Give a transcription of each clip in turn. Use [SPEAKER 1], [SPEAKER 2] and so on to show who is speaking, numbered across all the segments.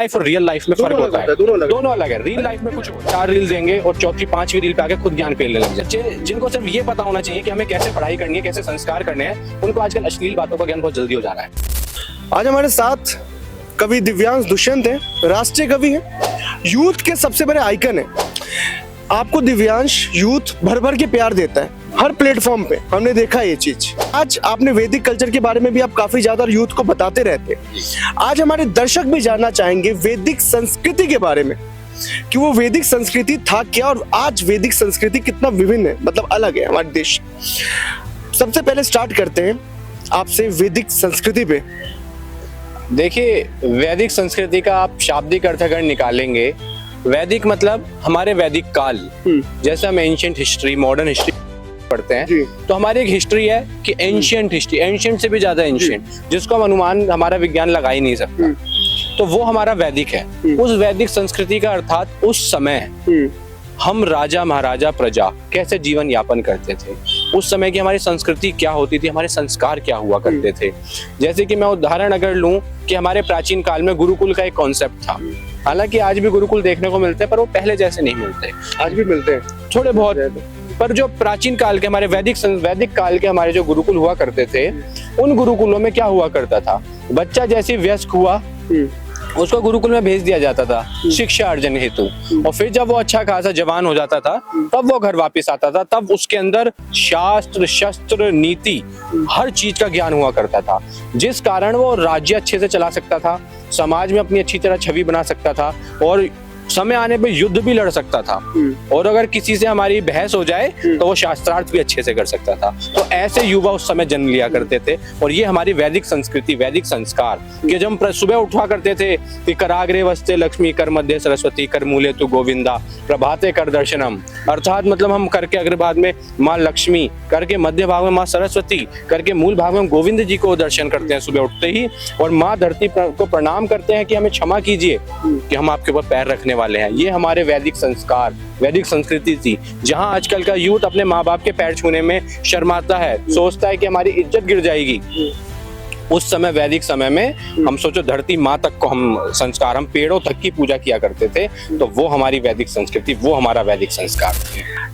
[SPEAKER 1] Life और real life में फर्क होता है, दोनों अलग है। रियल लाइफ में कुछ 4 रील देंगे और चौथी 5वीं रील पे आके खुद ज्ञान पेलने लग जाए। जिनको सिर्फ ये पता होना चाहिए कि हमें कैसे पढ़ाई करनी है, कैसे संस्कार करने हैं, उनको आजकल अश्लील बातों का ज्ञान बहुत जल्दी हो जा रहा है।
[SPEAKER 2] आज हमारे साथ कवि दिव्यांश दुष्यंत हैं, राष्ट्रीय कवि हैं, यूथ के सबसे बड़े आइकन हैं। आपको दिव्यांश यूथ भर भर के प्यार देता है हर प्लेटफॉर्म पे, हमने देखा ये चीज। आज आपने वैदिक कल्चर के बारे में भी आप काफी ज्यादा यूथ को बताते रहते हैं। आज हमारे दर्शक भी जानना चाहेंगे वैदिक संस्कृति के बारे में, कि वो वैदिक संस्कृति था क्या और आज वैदिक संस्कृति कितना विभिन्न है, मतलब अलग है हमारे देश। सबसे पहले स्टार्ट करते हैं आपसे वैदिक संस्कृति पे।
[SPEAKER 1] देखिए, वैदिक संस्कृति का आप शाब्दिक अर्थ अगर निकालेंगे, वैदिक मतलब हमारे वैदिक काल, जैसे हम एंशिएंट हिस्ट्री, मॉडर्न हिस्ट्री पढ़ते हैं, तो हमारी एक हिस्ट्री है कि एंशिएंट हिस्ट्री, एंशिएंट से भी ज्यादा एंशिएंट, जिसको हम अनुमान हमारा विज्ञान लगा ही नहीं सकता, तो वो हमारा वैदिक है। उस वैदिक संस्कृति का अर्थात उस समय हम राजा महाराजा प्रजा कैसे जीवन यापन करते थे, उस समय की हमारी संस्कृति क्या होती थी, हमारे संस्कार क्या हुआ करते थे। जैसे कि मैं उदाहरण अगर लूं कि हमारे प्राचीन काल में गुरुकुल का एक कॉन्सेप्ट था। हालांकि आज भी गुरुकुल देखने को मिलते हैं, पर वो पहले जैसे नहीं मिलते।
[SPEAKER 2] आज भी मिलते हैं
[SPEAKER 1] थोड़े बहुत, पर जो प्राचीन काल के हमारे वैदिक काल के हमारे जो गुरुकुल हुआ करते थे, उन गुरुकुलों में क्या हुआ करता था, बच्चा जैसे वयस्क हुआ उसको गुरुकुल में भेज दिया जाता था शिक्षा अर्जन हेतु, और फिर जब वो अच्छा खासा जवान हो जाता था तब वो घर वापस आता था। तब उसके अंदर शास्त्र शस्त्र नीति हर चीज का ज्ञान हुआ करता था, जिस कारण वो राज्य अच्छे से चला सकता था, समाज में अपनी अच्छी तरह छवि बना सकता था, और समय आने पे युद्ध भी लड़ सकता था, और अगर किसी से हमारी बहस हो जाए तो वो शास्त्रार्थ भी अच्छे से कर सकता था। तो ऐसे युवा उस समय जन्म लिया करते थे, और ये हमारी वैदिक संस्कृति, वैदिक संस्कार कि जब हम सुबह उठा करते थे कि कराग्रे वस्ते लक्ष्मी, कर मध्य सरस्वती, कर मूले तु गोविंदा, प्रभाते कर दर्शनम, अर्थात मतलब हम करके अग्रभाग में माँ लक्ष्मी, करके मध्य भाग में माँ सरस्वती, करके मूल भाग में हम गोविंद जी को दर्शन करते हैं सुबह उठते ही, और माँ धरती को प्रणाम करते हैं कि हमें क्षमा कीजिए कि हम आपके ऊपर पैर रखने वाले हैं। ये हमारे वैदिक संस्कार, वैदिक संस्कृति थी। जहां आजकल का यूथ अपने माँ बाप के पैर छूने में शर्माता है, सोचता है कि हमारी इज्जत गिर जाएगी, उस समय वैदिक समय में हम सोचो धरती माँ तक को हम संस्कार, हम पेड़ों तक की पूजा किया करते थे, तो वो हमारी वैदिक संस्कृति, वो हमारा वैदिक संस्कार।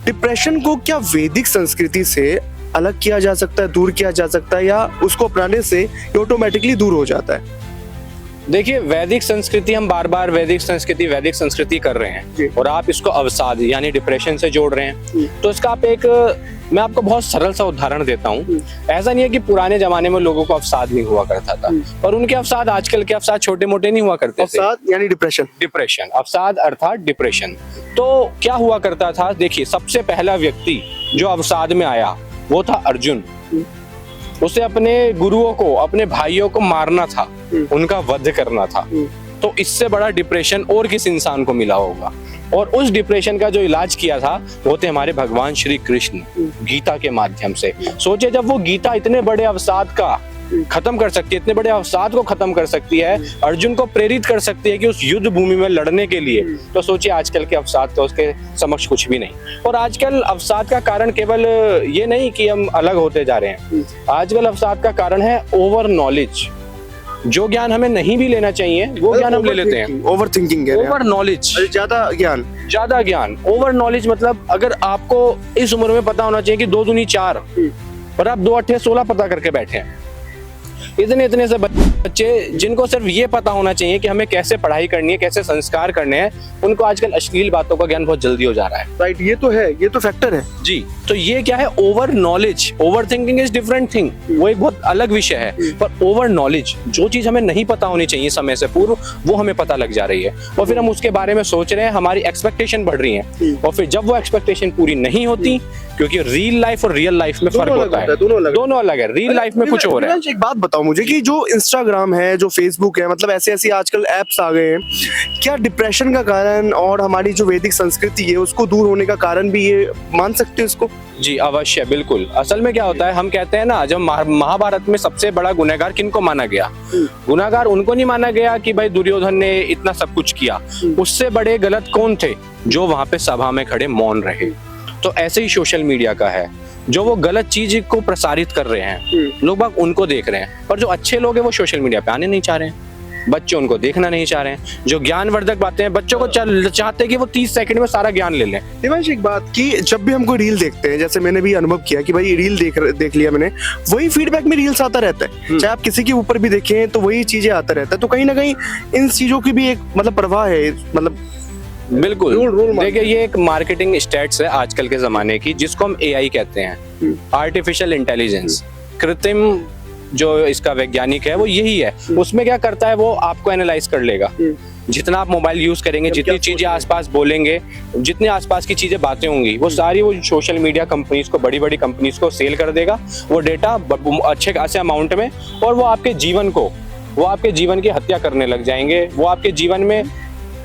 [SPEAKER 2] डिप्रेशन को क्या वैदिक संस्कृति से अलग किया जा सकता है, दूर किया जा सकता है, या उसको अपनाने से ऑटोमेटिकली दूर हो जाता है?
[SPEAKER 1] देखिए, वैदिक संस्कृति हम बार बार वैदिक संस्कृति कर रहे हैं, और आप इसको अवसाद यानी डिप्रेशन से जोड़ रहे हैं, तो इसका आप मैं आपको बहुत सरल सा उदाहरण देता हूँ। ऐसा नहीं है कि पुराने जमाने में लोगों को अवसाद नहीं हुआ करता था, पर उनके अवसाद आजकल के अवसाद छोटे मोटे नहीं हुआ करते थे।
[SPEAKER 2] अवसाद यानी
[SPEAKER 1] डिप्रेशन, अवसाद अर्थात डिप्रेशन। तो क्या हुआ करता था, देखिए सबसे पहला व्यक्ति जो अवसाद में आया वो था अर्जुन। उसे अपने गुरुओं को, अपने भाइयों को मारना था, उनका वध करना था। तो इससे बड़ा डिप्रेशन और किस इंसान को मिला होगा, और उस डिप्रेशन का जो इलाज किया था वो थे हमारे भगवान श्री कृष्ण गीता के माध्यम से। सोचे, जब वो गीता इतने बड़े अवसाद का खत्म कर सकती है, इतने बड़े अवसाद को खत्म कर सकती है, अर्जुन को प्रेरित कर सकती है कि उस युद्ध भूमि में लड़ने के लिए, तो सोचिए आजकल के अवसाद तो उसके समक्ष कुछ भी नहीं। और आजकल अवसाद का कारण केवल ये नहीं कि हम अलग होते जा रहे हैं, आजकल अवसाद का कारण है ओवर नॉलेज। जो ज्ञान हमें नहीं भी लेना चाहिए वो ज्ञान हम ले लेते हैं।
[SPEAKER 2] ओवर थिंकिंग,
[SPEAKER 1] ओवर नॉलेज, ज्यादा ज्ञान। ओवर नॉलेज मतलब अगर आपको इस उम्र में पता होना चाहिए कि 2 दूनी 4, पर आप 2 अट्ठे 16 पता करके बैठे हैं। इतने से बच्चे जिनको सिर्फ ये पता होना चाहिए कि हमें कैसे पढ़ाई करनी है, कैसे संस्कार करने हैं, उनको आजकल अश्लील बातों का ज्ञान बहुत जल्दी हो जा रहा है।
[SPEAKER 2] राइट, ये तो है, ये तो फैक्टर है
[SPEAKER 1] जी। तो ये क्या है, over knowledge. Over thinking is different thing, वो एक बहुत अलग विषय है, पर ओवर नॉलेज, जो चीज हमें नहीं पता होनी चाहिए समय से पूर्व, वो हमें पता लग जा रही है, और फिर हम उसके बारे में सोच रहे हैं, हमारी एक्सपेक्टेशन बढ़ रही है, और फिर जब वो एक्सपेक्टेशन पूरी नहीं होती, क्योंकि रियल लाइफ और रियल लाइफ में फर्क होता है, दोनों अलग है। रियल लाइफ में कुछ और है।
[SPEAKER 2] एक बात बताओ मुझे कि जो इंस्टाग्राम है, जो फेसबुक है, मतलब ऐसे आजकल एप्स आ गए हैं, क्या डिप्रेशन का कारण और हमारी जो वैदिक संस्कृति है उसको दूर होने का कारण भी ये मान सकते हैं इसको?
[SPEAKER 1] जी अवश्य, बिल्कुल। असल में क्या होता है, हम कहते हैं ना, जब महाभारत में सबसे बड़ा गुनहगार किनको माना गया, गुनहगार उनको नहीं माना गया कि भाई दुर्योधन ने इतना सब कुछ किया, उससे बड़े गलत कौन थे, जो वहां पे सभा में खड़े मौन रहे। तो ऐसे ही सोशल मीडिया का है, जो वो गलत चीज को प्रसारित कर रहे हैं, लोग बाग उनको देख रहे हैं, पर जो अच्छे लोग हैं वो सोशल मीडिया पे आने नहीं चाह रहे हैं। बच्चे उनको देखना नहीं चाह रहे हैं। जो ज्ञानवर्धक बातें हैं, बच्चों को चाहते हैं कि वो 30 सेकंड में सारा ज्ञान ले लें।
[SPEAKER 2] देवांश, एक बात कि जब भी हम कोई रील देखते हैं, जैसे मैंने भी अनुभव किया कि भाई रील देख लिया मैंने, वही फीडबैक में रील्स आता रहता है, चाहे आप किसी के ऊपर भी देखें तो वही चीजें आता रहता है। तो कहीं ना कहीं इन चीजों की भी एक मतलब प्रवाह है, मतलब
[SPEAKER 1] बिल्कुल। देखिए, ये एक मार्केटिंग स्टैट्स है आजकल के जमाने की, जिसको हम एआई कहते हैं, आर्टिफिशियल इंटेलिजेंस। कृत्रिम जो इसका वैज्ञानिक है वो यही है। उसमें क्या करता है, वो आपको एनालाइज कर लेगा। जितना आप मोबाइल यूज करेंगे, जितनी चीजें आसपास बोलेंगे, जितनी आसपास की चीजें बातें होंगी, वो सारी वो सोशल मीडिया कंपनीज को, बड़ी बड़ी कंपनीज को सेल कर देगा वो डेटा अच्छे खासे अमाउंट में, और वो आपके जीवन की हत्या करने लग जाएंगे। वो आपके जीवन में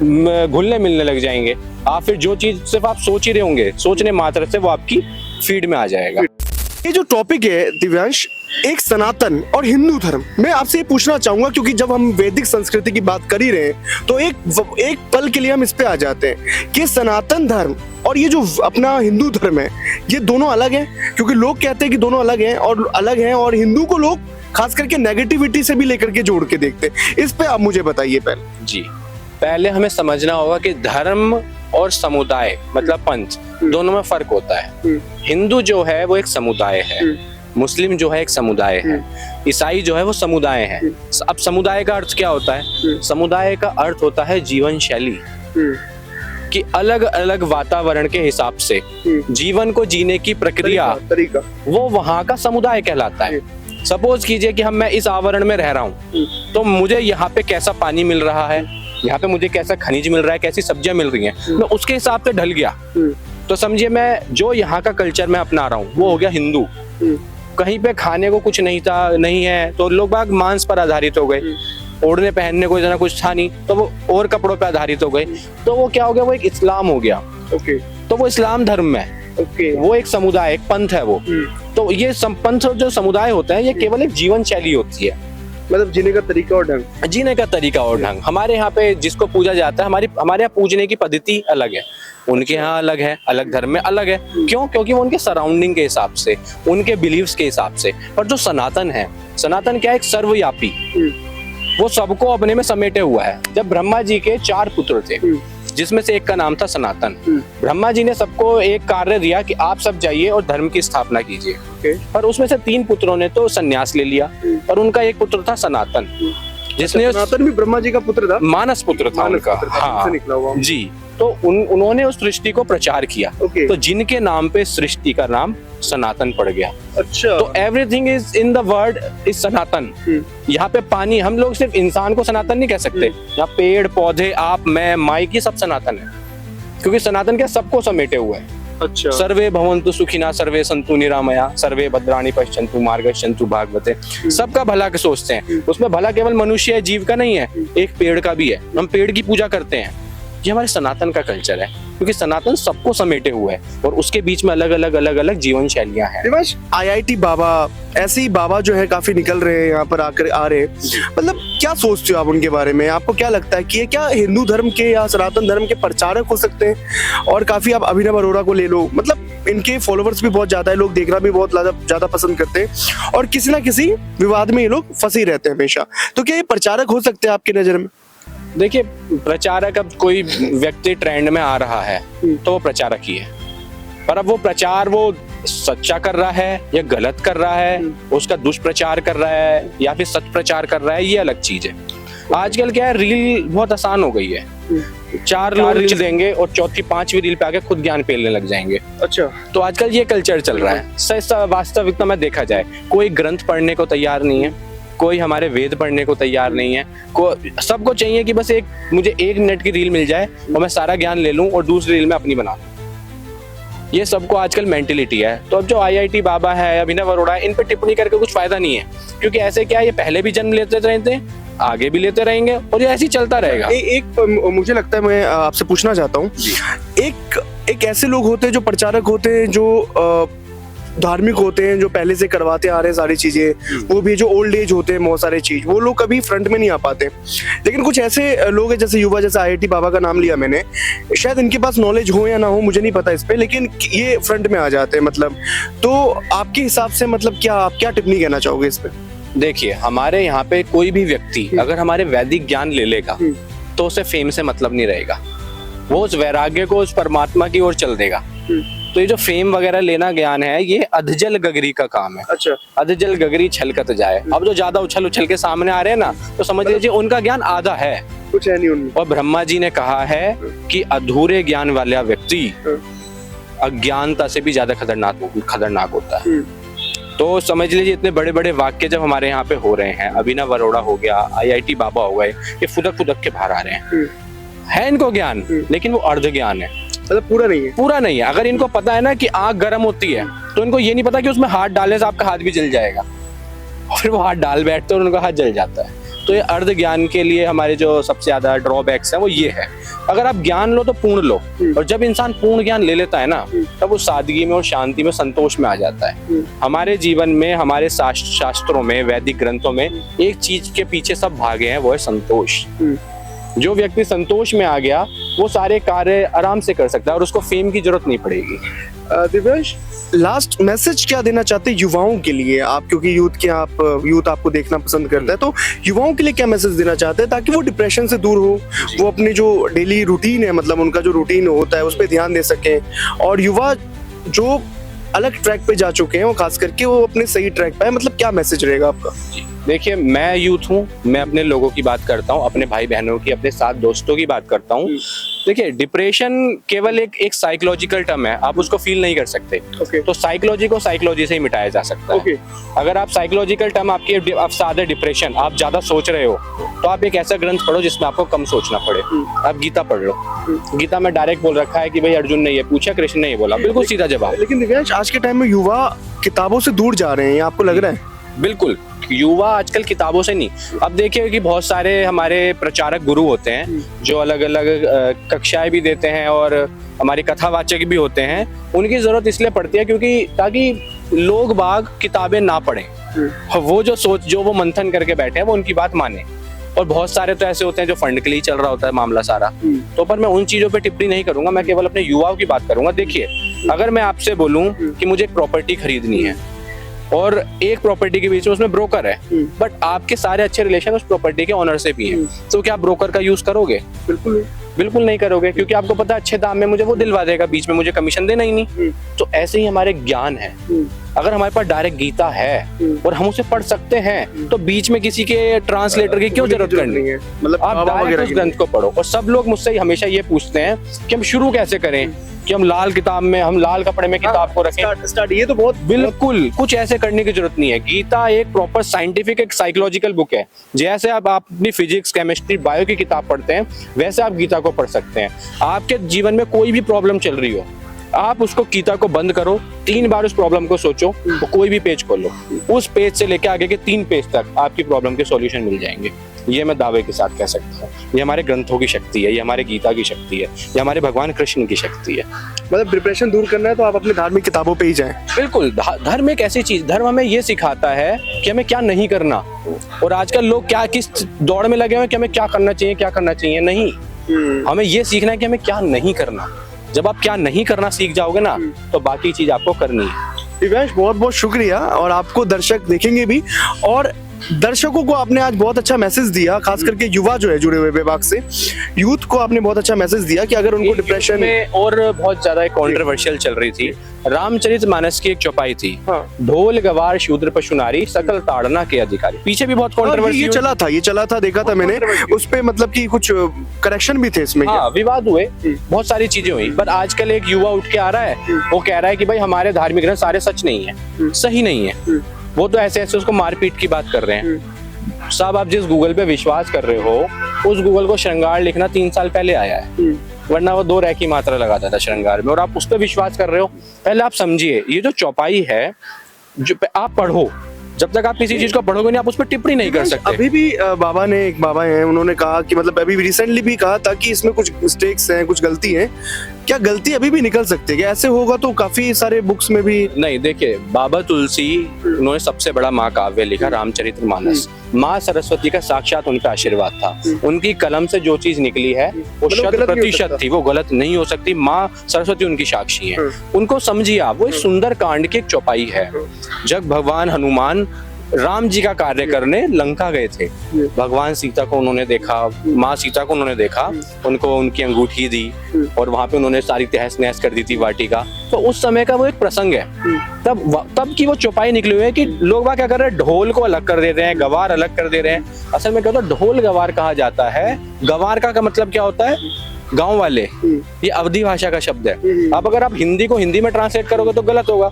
[SPEAKER 1] घुलने मिलने लग जाएंगे। आप फिर जो चीज सिर्फ आप सोच ही रहे होंगे, सोचने मात्र से वो आपकी फीड में आ जाएगा।
[SPEAKER 2] ये जो टॉपिक है दिव्यांश, एक सनातन और हिंदू धर्म, मैं आपसे ये पूछना चाहूंगा क्योंकि जब हम वैदिक संस्कृति की बात कर ही रहे हैं तो एक पल के लिए हम इस पे आ जाते हैं कि सनातन धर्म और ये जो अपना हिंदू धर्म है, ये दोनों अलग हैं। क्योंकि लोग कहते हैं कि दोनों अलग हैं और हिंदू को लोग खास करके नेगेटिविटी से भी लेकर के जोड़ के देखते हैं। इस पे आप मुझे बताइए पहले।
[SPEAKER 1] जी, पहले हमें समझना होगा कि धर्म और समुदाय मतलब पंथ, दोनों में फर्क होता है। हिंदू जो है वो एक समुदाय है, मुस्लिम जो है एक समुदाय है, ईसाई जो है वो समुदाय है। अब समुदाय का अर्थ क्या होता है? समुदाय का अर्थ होता है जीवन शैली, कि अलग अलग वातावरण के हिसाब से जीवन को जीने की प्रक्रिया,
[SPEAKER 2] तरीका,
[SPEAKER 1] वो वहाँ का समुदाय कहलाता है। सपोज कीजिए कि मैं इस आवरण में रह रहा हूँ, तो मुझे यहाँ पे कैसा पानी मिल रहा है, यहाँ पे मुझे कैसा खनिज मिल रहा है, कैसी सब्जियां मिल रही हैं, मैं उसके हिसाब से ढल गया। तो समझिए, मैं जो यहाँ का कल्चर मैं अपना रहा हूँ वो हो गया हिंदू। कहीं पे खाने को कुछ नहीं है तो लोग बाग मांस पर आधारित हो गए, ओढ़ने पहनने को इतना कुछ था नहीं तो वो और कपड़ों पे आधारित हो गए, तो वो क्या हो गया, वो एक इस्लाम हो गया। तो वो इस्लाम धर्म में वो एक समुदाय, एक पंथ है वो। तो ये पंथ जो समुदाय होता है, ये केवल एक जीवन शैली होती है,
[SPEAKER 2] मतलब जीने का तरीका और ढंग।
[SPEAKER 1] हमारे यहाँ पे जिसको पूजा जाता है, हमारे यहाँ पूजने की पद्धति अलग है, उनके यहाँ अलग है, अलग धर्म में अलग है। क्यों? क्योंकि वो उनके सराउंडिंग के हिसाब से, उनके बिलीव्स के हिसाब से। पर जो सनातन है, सनातन क्या है, एक सर्वव्यापी, वो सबको अपने में समेटे हुआ है। जब ब्रह्मा जी के 4 पुत्र थे, जिसमें से एक का नाम था सनातन, ब्रह्मा जी ने सबको एक कार्य दिया कि आप सब जाइए और धर्म की स्थापना कीजिए। पर उसमें से 3 पुत्रों ने तो संन्यास ले लिया और उनका एक पुत्र था सनातन, जिसने
[SPEAKER 2] सनातन भी ब्रह्मा जी का पुत्र था,
[SPEAKER 1] मानस पुत्र था उनका। हाँ जी, तो उन्होंने उस सृष्टि को प्रचार किया। तो जिनके नाम पे सृष्टि का नाम सनातन पड़ गया।
[SPEAKER 2] अच्छा, तो
[SPEAKER 1] everything is in the world is sanatan. यहाँ पे पानी, हम लोग सिर्फ इंसान को सनातन नहीं कह सकते, यहाँ पेड़ पौधे, आप, मैं, माइक, ये सब सनातन है, क्योंकि सनातन क्या सबको समेटे हुए है।
[SPEAKER 2] अच्छा,
[SPEAKER 1] सर्वे भवन्तु सुखिना सर्वे सन्तु निरामया सर्वे भद्राणि पश्यन्तु मार्गस्यन्तु भागवते। सबका भला के सोचते हैं, उसमें भला केवल मनुष्य जीव का नहीं है, एक पेड़ का भी है। हम पेड़ की पूजा करते हैं, ये हमारे सनातन का कल्चर है, क्योंकि सनातन सबको समेटे हुए है और उसके बीच में अलग अलग जीवन शैलियां हैं।
[SPEAKER 2] दिवांश, IIT बाबा, ऐसे ही बाबा जो है काफी निकल रहे हैं यहाँ पर आ रहे हैं, मतलब क्या सोचते हो आप उनके बारे में? आपको क्या लगता है कि ये क्या हिंदू धर्म के या सनातन धर्म के प्रचारक हो सकते हैं? और काफी आप अभिनव अरोड़ा को ले लो, मतलब इनके फॉलोवर्स भी बहुत ज्यादा है, लोग देखना भी बहुत ज्यादा पसंद करते हैं और किसी ना किसी विवाद में ये लोग फंसे रहते हैं हमेशा। तो क्या ये प्रचारक हो सकते हैं आपकी नजर में?
[SPEAKER 1] देखिए, प्रचारक, अब कोई व्यक्ति ट्रेंड में आ रहा है तो वो प्रचारक ही है, पर अब वो प्रचार वो सच्चा कर रहा है या गलत कर रहा है, उसका दुष्प्रचार कर रहा है या फिर सच प्रचार कर रहा है, ये अलग चीज है। आजकल क्या है, रील बहुत आसान हो गई है, 4 लोग रील देंगे और चौथी 5वीं रील पे आके खुद ज्ञान पेलने लग जाएंगे।
[SPEAKER 2] अच्छा, तो
[SPEAKER 1] आजकल ये कल्चर चल रहा है। वास्तविकता में देखा जाए, कोई ग्रंथ पढ़ने को तैयार नहीं है, कोई हमारे वेद पढ़ने को तैयार नहीं है, सबको चाहिए कि बस मुझे 1 मिनट की रील मिल जाए और मैं सारा ज्ञान ले लूं और दूसरी रील में अपनी बना लूं। ये सबको आजकल मेंटेलिटी है। तो अब जो IIT बाबा है, अभिनव अरोड़ा है, इन पे टिप्पणी करके कुछ फायदा नहीं है, क्योंकि ऐसे क्या है, ये पहले भी जन्म लेते रहे थे, आगे भी लेते रहेंगे और ये ऐसे ही चलता रहेगा।
[SPEAKER 2] एक मुझे लगता है, मैं आपसे पूछना चाहता हूँ, एक ऐसे लोग होते हैं जो प्रचारक होते हैं, जो धार्मिक होते हैं, जो पहले से करवाते आ रहे हैं सारी चीजें, वो भी जो ओल्ड एज होते हैं, बहुत सारे चीज, वो लोग कभी फ्रंट में नहीं आ पाते। लेकिन कुछ ऐसे लोग हैं जैसे युवा, जैसे IIT बाबा का नाम लिया मैंने, शायद इनके पास नॉलेज हो या ना हो, मुझे नहीं पता इस पे, लेकिन ये फ्रंट में आ जाते हैं। मतलब तो आपके हिसाब से मतलब आप क्या टिप्पणी कहना चाहोगे इस पे?
[SPEAKER 1] देखिए हमारे यहाँ पे कोई भी व्यक्ति अगर हमारे वैदिक ज्ञान ले लेगा तो उसे फेम से मतलब नहीं रहेगा, वो उस वैराग्य को उस परमात्मा की ओर चल देगा। तो ये जो फेम वगैरह लेना ज्ञान है ये अधजल गगरी का काम है।
[SPEAKER 2] अच्छा,
[SPEAKER 1] अधजल गगरी छलकत जाए। अब जो ज्यादा उछल उछल के सामने आ रहे हैं ना, तो समझ लीजिए उनका ज्ञान आधा है,
[SPEAKER 2] कुछ है नहीं उनमें।
[SPEAKER 1] और ब्रह्मा जी ने कहा है कि अधूरे ज्ञान वाला व्यक्ति अज्ञानता से भी ज्यादा खतरनाक होता है। तो समझ लीजिए इतने बड़े बड़े वाक्य जब हमारे यहाँ पे हो रहे हैं, अभिनव अरोड़ा हो गया, IIT बाबा हो गए, ये फुदक फुदक के बाहर आ रहे हैं। है इनको ज्ञान, लेकिन वो अर्ध ज्ञान है,
[SPEAKER 2] मतलब पूरा नहीं है।
[SPEAKER 1] पूरा नहीं है। अगर इनको पता है ना कि आग गर्म होती है, तो इनको ये नहीं पता कि उसमें हाथ डालने से आपका हाथ भी जल जाएगा, और फिर वो हाथ डाल बैठते हैं और उनका हाथ जल जाता है। तो ये अर्ध ज्ञान के लिए हमारे जो सबसे ज्यादा ड्रॉबैक्स है वो ये है। अगर आप ज्ञान लो तो पूर्ण लो, और जब इंसान पूर्ण ज्ञान ले लेता है ना, तब वो सादगी में और शांति में, संतोष में आ जाता है। हमारे जीवन में, हमारे शास्त्रों में, वैदिक ग्रंथों में एक चीज के पीछे सब भागे हैं, वो है संतोष। जो व्यक्ति संतोष में आ गया वो सारे कार्य आराम से कर सकता है और उसको फेम की जरूरत नहीं पड़ेगी।
[SPEAKER 2] दिव्यांश, लास्ट मैसेज क्या देना चाहते हैं युवाओं के लिए आप, क्योंकि यूथ आपको देखना पसंद करता है, तो युवाओं के लिए क्या मैसेज देना चाहते हैं ताकि वो डिप्रेशन से दूर हो, वो अपने जो डेली रूटीन है, मतलब उनका जो रूटीन होता है उस पर ध्यान दे सकें, और युवा जो अलग ट्रैक पे जा चुके हैं वो खास करके वो अपने सही ट्रैक पे है, मतलब क्या मैसेज रहेगा आपका?
[SPEAKER 1] देखिए मैं यूथ हूँ, मैं अपने लोगों की बात करता हूँ, अपने भाई बहनों की, अपने साथ दोस्तों की बात करता हूँ। देखिए डिप्रेशन केवल एक साइकोलॉजिकल टर्म है, आप उसको फील नहीं कर सकते। तो साइकोलॉजी को साइकोलॉजी से ही मिटाया जा सकता है। अगर आप साइकोलॉजिकल टर्म आपकी आप सादे डिप्रेशन, आप ज्यादा सोच रहे हो, तो आप एक ऐसा ग्रंथ पढ़ो जिसमें आपको कम सोचना पड़े। आप गीता पढ़ लो। गीता में डायरेक्ट बोल रखा है कि भाई अर्जुन ने ये पूछा, कृष्ण ने ये बोला, बिल्कुल सीधा जवाब।
[SPEAKER 2] लेकिन दिव्यांश, आज के टाइम में युवा किताबों से दूर जा रहे हैं, आपको लग रहा है?
[SPEAKER 1] बिल्कुल, युवा आजकल किताबों से नहीं। अब देखिए कि बहुत सारे हमारे प्रचारक गुरु होते हैं जो अलग अलग कक्षाएं भी देते हैं और हमारी कथावाचक भी होते हैं। उनकी जरूरत इसलिए पड़ती है क्योंकि ताकि लोग बाग किताबें ना पढ़ें, वो जो मंथन करके बैठे हैं वो उनकी बात माने। और बहुत सारे तो ऐसे होते हैं जो फंड के लिए चल रहा होता है मामला सारा। तो पर मैं उन चीजों पे टिप्पणी नहीं करूंगा, मैं केवल अपने युवाओं की बात करूंगा। देखिए अगर मैं आपसे बोलूं कि मुझे एक प्रॉपर्टी खरीदनी है और एक प्रॉपर्टी के बीच में उसमें ब्रोकर है, बट आपके सारे अच्छे रिलेशन उस प्रॉपर्टी के ओनर से भी हैं, तो क्या आप ब्रोकर का यूज करोगे? बिल्कुल नहीं करोगे, क्योंकि आपको पता है अच्छे दाम में मुझे वो दिलवा देगा, बीच में मुझे कमीशन देना ही नहीं। तो ऐसे ही हमारे ज्ञान है। अगर हमारे पास डायरेक्ट गीता है और हम उसे पढ़ सकते हैं, तो बीच में किसी के ट्रांसलेटर की क्यों जरूरत करनी है? मतलब आप डायरेक्ट उस ग्रंथ को पढ़ो। और सब लोग मुझसे हमेशा ये पूछते हैं कि हम शुरू कैसे करें, कि हम लाल कपड़े में किताब को रखें।
[SPEAKER 2] स्टार्ट ये तो बहुत
[SPEAKER 1] बिल्कुल कुछ ऐसे करने की जरूरत नहीं है। गीता एक प्रॉपर साइंटिफिक, एक साइकोलॉजिकल बुक है। जैसे आप अपनी फिजिक्स, केमिस्ट्री, बायो की किताब पढ़ते हैं, वैसे आप गीता को पढ़ सकते हैं। आपके जीवन में कोई भी प्रॉब्लम चल रही हो, आप उसको गीता को बंद करो, 3 बार उस प्रॉब्लम को सोचो, तो कोई भी पेज खोलो, उस पेज से लेके आगे के 3 पेज तक आपकी प्रॉब्लम के सॉल्यूशन मिल जाएंगे। ये मैं दावे के साथ कह सकता हूँ। ये हमारे ग्रंथों की शक्ति है, ये हमारे गीता की शक्ति है, ये हमारे भगवान कृष्ण की शक्ति है।
[SPEAKER 2] मतलब डिप्रेशन दूर करना है तो आप अपनी धार्मिक किताबों पे ही जाएं।
[SPEAKER 1] बिल्कुल, धर्म एक ऐसी चीज, धर्म हमें ये सिखाता है कि हमें क्या नहीं करना। और आजकल लोग किस दौड़ में लगे हुए हैं कि हमें क्या करना चाहिए, नहीं। हमें ये सीखना है कि हमें क्या नहीं करना। जब आप क्या नहीं करना सीख जाओगे ना, तो बाकी चीज आपको करनी है।
[SPEAKER 2] दिव्यांश, बहुत बहुत शुक्रिया, और आपको दर्शक देखेंगे भी, और दर्शकों को आपने आज बहुत अच्छा मैसेज दिया, खास करके युवा जो है जुड़े हुए विभाग से, यूथ को आपने बहुत अच्छा मैसेज दिया कि अगर उनको डिप्रेशन
[SPEAKER 1] में, और बहुत ज्यादा कंट्रोवर्शियल चल रही थी, रामचरितमानस की एक चौपाई थी, ढोल गवार शूद्र पशु नारी सकल ताड़ना के अधिकारी। पीछे भी बहुत कंट्रोवर्सी
[SPEAKER 2] ये चला था, देखा था मैंने उस पे, मतलब कि कुछ करेक्शन भी थे इसमें।
[SPEAKER 1] हाँ, विवाद हुए, बहुत सारी चीजें हुई, पर आजकल एक युवा उठ के आ रहा है, वो कह रहा है कि भाई हमारे धार्मिक ग्रंथ सारे सच नहीं है, सही नहीं है। वो तो ऐसे उसको मारपीट की बात कर रहे हैं। साहब, आप जिस गूगल पे विश्वास कर रहे हो, उस गूगल को श्रृंगार लिखना 3 साल पहले आया है, वरना वो 2 रह की मात्रा लगाता था श्रृंगार में, और आप उस पर विश्वास कर रहे हो। पहले आप समझिए, ये जो चौपाई है, जो आप पढ़ो, जब तक आप किसी चीज को पढ़ोगे नहीं, आप उस पर टिप्पणी नहीं कर सकते।
[SPEAKER 2] अभी भी एक बाबा हैं, उन्होंने कहा कि मतलब अभी रिसेंटली भी कहा था कि इसमें कुछ मिस्टेक्स हैं, कुछ गलती है। क्या गलती अभी भी निकल सकती है? क्या ऐसे होगा तो काफी सारे बुक्स में भी
[SPEAKER 1] नहीं। देखिए, बाबा तुलसी, उन्होंने सबसे बड़ा महाकाव्य लिखा रामचरितमानस। माँ सरस्वती का साक्षात उनका आशीर्वाद था। उनकी कलम से जो चीज निकली है वो 100% थी, वो गलत नहीं हो सकती। माँ सरस्वती उनकी साक्षी है। उनको समझिए आप, वो इस सुंदर कांड की एक चौपाई है। जब भगवान हनुमान राम जी का कार्य करने लंका गए थे। भगवान सीता को उन्होंने देखा, माँ सीता को उन्होंने देखा, उनको उनकी अंगूठी दी और वहां पे उन्होंने सारी तहस नहस कर दी थी वाटिका। तो उस समय का वो एक प्रसंग है। तब की वो चौपाई निकली हुई है कि लोग वहाँ क्या कर रहे हैं, ढोल को अलग कर दे रहे हैं, गवार अलग कर दे रहे हैं। असल में क्या होता है, ढोल गवार कहा जाता है। गवार का मतलब क्या होता है, गांव वाले। ये अवधी भाषा का शब्द है। अब अगर आप हिंदी को हिंदी में ट्रांसलेट करोगे तो गलत होगा।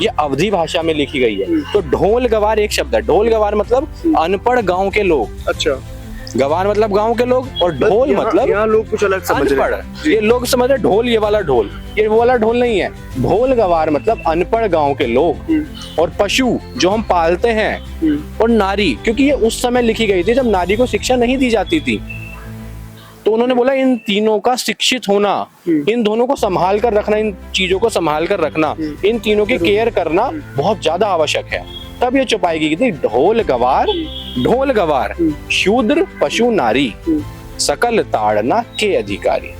[SPEAKER 1] ये अवधी भाषा में लिखी गई है। तो ढोल गवार एक शब्द है। ढोल गवार मतलब अनपढ़ गांव के लोग।
[SPEAKER 2] अच्छा,
[SPEAKER 1] गवार मतलब गांव के लोग और ढोल मतलब
[SPEAKER 2] यहाँ लोग कुछ अलग समझ रहे हैं।
[SPEAKER 1] अनपढ़। ये लोग समझ रहे ढोल ये वाला ढोल, ये वो वाला ढोल नहीं है। ढोल गवार मतलब अनपढ़ गांव के लोग और पशु जो हम पालते हैं और नारी, क्योंकि ये उस समय लिखी गई थी जब नारी को शिक्षा नहीं दी जाती थी। तो उन्होंने बोला इन तीनों का शिक्षित होना, इन दोनों को संभाल कर रखना, इन चीजों को संभाल कर रखना, इन तीनों की केयर करना बहुत ज्यादा आवश्यक है। तब ये चौपाई की थी, ढोल गवार शूद्र पशु नारी सकल ताड़ना के अधिकारी।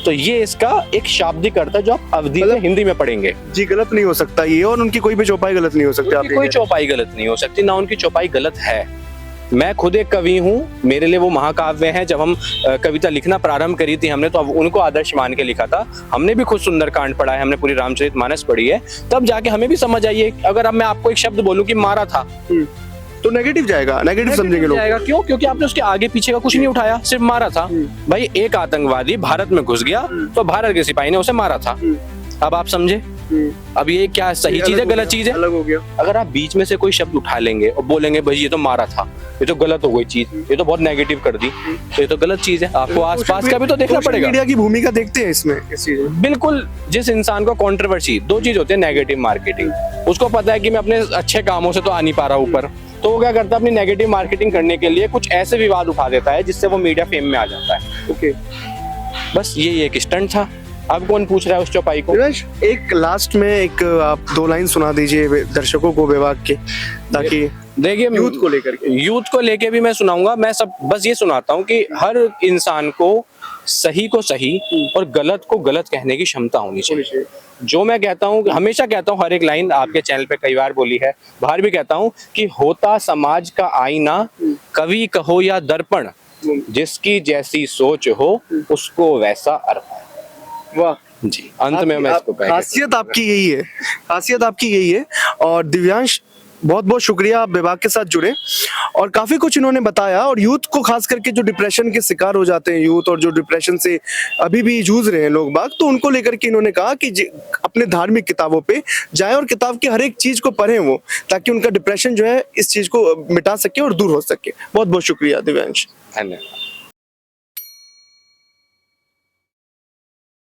[SPEAKER 1] तो ये इसका एक शाब्दिक अर्थ है जो आप अवधि में हिंदी में पढ़ेंगे।
[SPEAKER 2] जी, गलत नहीं हो सकता ये, और उनकी कोई भी चौपाई गलत नहीं हो सकती।
[SPEAKER 1] उनकी कोई चौपाई गलत नहीं हो सकती, ना उनकी चौपाई गलत है। मैं खुद एक कवि हूँ, मेरे लिए वो महाकाव्य हैं। जब हम कविता लिखना प्रारंभ करी थी हमने, तो अब उनको आदर्श मान के लिखा था। हमने भी खुद सुंदरकांड पढ़ा है, हमने पूरी रामचरितमानस पढ़ी है, तब जाके हमें भी समझ आई है। अगर अब मैं आपको एक शब्द बोलूं कि मारा था,
[SPEAKER 2] तो नेगेटिव जाएगा, नेगेटिव समझेंगे लोग।
[SPEAKER 1] जाएगा क्यों? क्योंकि आपने उसके आगे पीछे का कुछ नहीं उठाया, सिर्फ मारा था। भाई एक आतंकवादी भारत में घुस गया तो भारत के सिपाही ने उसे मारा था। अब आप समझे, अब ये क्या सही चीज है, गलत चीज है?
[SPEAKER 2] अलग हो गया।
[SPEAKER 1] अगर आप बीच में से कोई शब्द उठा लेंगे और बोलेंगे भाई ये तो मारा था, ये तो गलत हो गई चीज, ये तो बहुत नेगेटिव कर दी, तो ये तो गलत चीज है। आपको आसपास का भी तो देखना पड़ेगा।
[SPEAKER 2] मीडिया की भूमिका देखते हैं इसमें, इस चीज में।
[SPEAKER 1] बिल्कुल। जिस इंसान को कंट्रोवर्सी, दो चीज होती है, नेगेटिव मार्केटिंग। उसको पता है कि मैं अपने अच्छे कामों से तो आ नहीं पा रहा ऊपर, तो वो क्या करता है, अपनी नेगेटिव मार्केटिंग करने के लिए कुछ ऐसे विवाद उठा देता है जिससे वो मीडिया फेम में आ जाता है।
[SPEAKER 2] ओके,
[SPEAKER 1] बस ये एक स्टंट था। अब कौन पूछ रहा है उस चौपाई को?
[SPEAKER 2] एक लास्ट में एक आप 2 लाइन सुना दीजिए दर्शकों को विभाग के, ताकि
[SPEAKER 1] देखिए यूथ को लेके भी मैं सुनाऊंगा। मैं सब बस ये सुनाता हूँ कि हर इंसान को सही और गलत को गलत कहने की क्षमता होनी चाहिए। जो मैं कहता हूँ, हमेशा कहता हूँ, हर एक लाइन आपके चैनल पे कई बार बोली है, बाहर भी कहता हूँ कि होता समाज का आईना, कवि कहो या दर्पण, जिसकी जैसी सोच हो उसको वैसा अर्पण।
[SPEAKER 2] वाह
[SPEAKER 1] जी, अंत में मैं इसको
[SPEAKER 2] खासियत आपकी यही है, खासियत आपकी यही है। और दिव्यांश, बहुत बहुत शुक्रिया, आप विभाग के साथ जुड़े और काफी कुछ इन्होंने बताया। और यूथ को खास करके जो डिप्रेशन के शिकार हो जाते हैं यूथ, और जो डिप्रेशन से अभी भी जूझ रहे हैं लोग बाग, तो उनको लेकर के इन्होंने कहा कि अपने धार्मिक किताबों पे जाएं और किताब की हर एक चीज को पढ़ें वो, ताकि उनका डिप्रेशन जो है इस चीज को मिटा सके और दूर हो सके। बहुत बहुत शुक्रिया दिव्यांश।
[SPEAKER 1] धन्यवाद।